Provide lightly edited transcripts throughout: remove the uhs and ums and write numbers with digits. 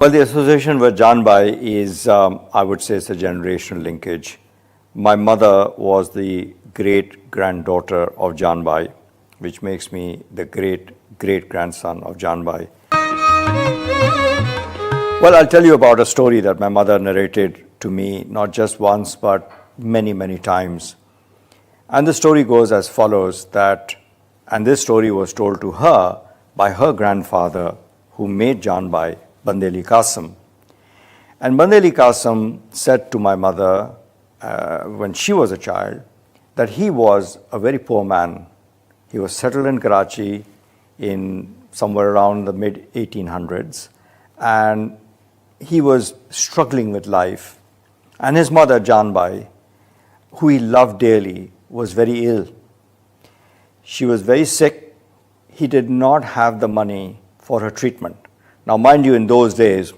Well, the association with Janbai is, I would say, it's a generational linkage. My mother was the great-granddaughter of Janbai, which makes me the great-great-grandson of Janbai. Well, I'll tell you about a story that my mother narrated to me, not just once, but many, many times. And the story goes as follows, and this story was told to her by her grandfather, who made Janbai Bandali Kassim. And Bandali Kassim said to my mother when she was a child that he was a very poor man. He was settled in Karachi in somewhere around the mid-1800s, and he was struggling with life. And his mother, Janbai, who he loved dearly, was very ill. She was very sick. He did not have the money for her treatment. Now, mind you, in those days,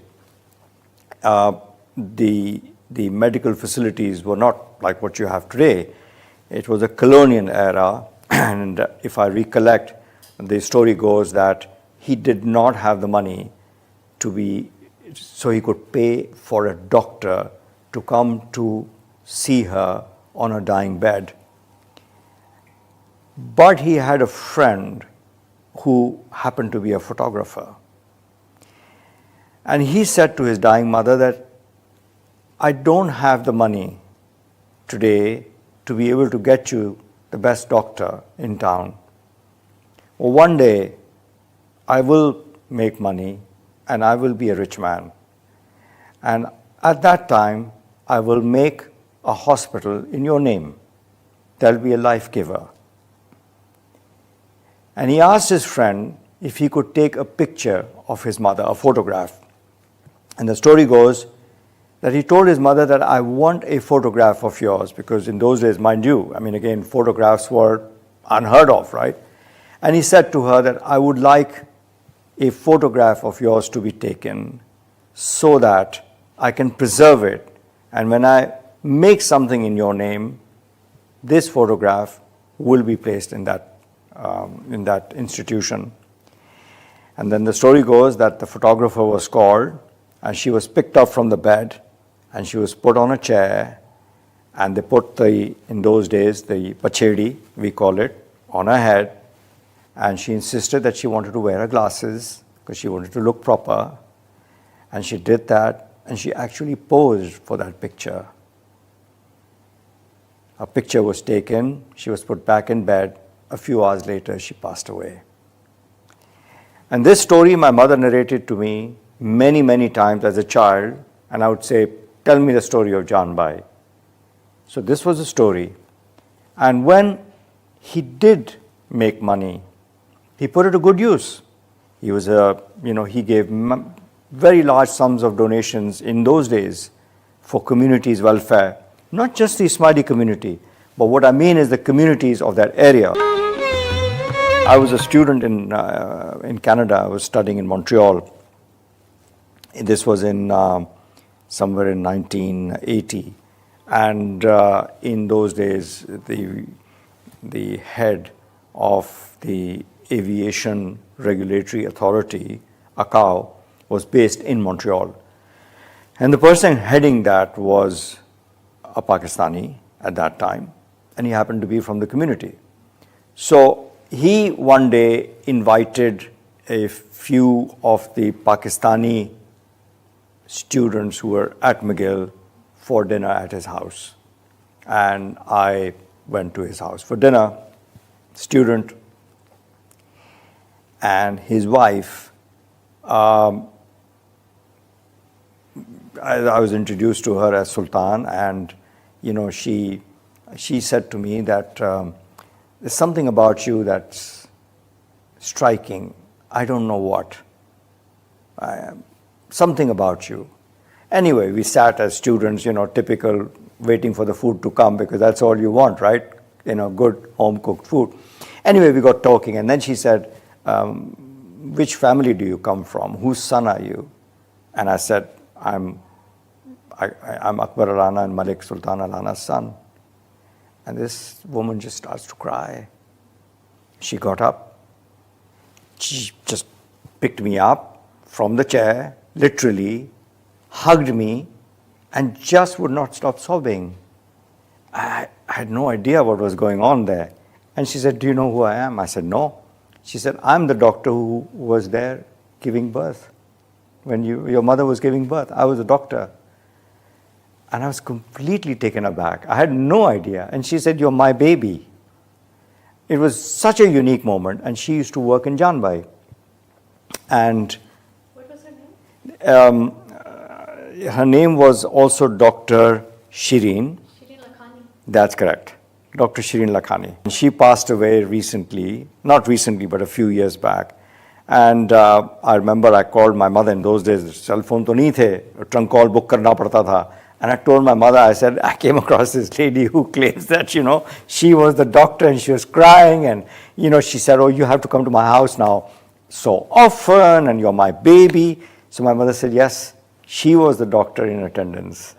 the medical facilities were not like what you have today. It was a colonial era, and if I recollect, the story goes that he did not have the money so he could pay for a doctor to come to see her on her dying bed. But he had a friend who happened to be a photographer. And he said to his dying mother that, I don't have the money today to be able to get you the best doctor in town. Well, one day I will make money and I will be a rich man. And at that time, I will make a hospital in your name. There'll be a life giver. And he asked his friend if he could take a picture of his mother, a photograph. And the story goes that he told his mother that I want a photograph of yours, because in those days, mind you, again, photographs were unheard of, right? And he said to her that I would like a photograph of yours to be taken so that I can preserve it. And when I make something in your name, this photograph will be placed in that institution. And then the story goes that the photographer was called, and she was picked up from the bed, and she was put on a chair, and they put in those days, the pachedi, we call it, on her head, and she insisted that she wanted to wear her glasses because she wanted to look proper, and she did that, and she actually posed for that picture. A picture was taken, she was put back in bed. A few hours later, she passed away. And this story my mother narrated to me many, many times as a child, and I would say, tell me the story of Janbai. So this was the story. And when he did make money, he put it to good use. He gave very large sums of donations in those days for communities' welfare, not just the Ismaili community, but what I mean is the communities of that area. I was a student in Canada. I was studying in Montreal. This was somewhere in 1980, and in those days, the head of the Aviation Regulatory Authority, ACAO, was based in Montreal, and the person heading that was a Pakistani at that time, and he happened to be from the community. So he one day invited a few of the Pakistani students who were at McGill for dinner at his house. And I went to his house for dinner, student and his wife. I was introduced to her as Sultan, and she said to me that there's something about you that's striking. I don't know what. Something about you. Anyway, we sat as students, typical, waiting for the food to come, because that's all you want, right? Good home-cooked food. Anyway, we got talking, and then she said, which family do you come from? Whose son are you? And I said, I'm Akbar Allana and Malik Sultan Allana's son. And this woman just starts to cry. She got up. She just picked me up from the chair literally hugged me and just would not stop sobbing. I had no idea what was going on there. And she said, "Do you know who I am?" I said, "No." She said, "I'm the doctor who was there giving birth. When your mother was giving birth, I was a doctor." And I was completely taken aback. I had no idea. And she said, "You're my baby." It was such a unique moment. And she used to work in Janbai. And what was her name? Her name was also Dr. Shireen. Shireen Lakhani. That's correct. Dr. Shireen Lakhani. She passed away recently, not recently, but a few years back. And I remember I called my mother. In those days, cell phone to nahi the, trunk call book karna padta tha. And I told my mother, I said, I came across this lady who claims that, she was the doctor and she was crying. And, she said, "Oh, you have to come to my house now so often and you're my baby." So my mother said, yes, she was the doctor in attendance.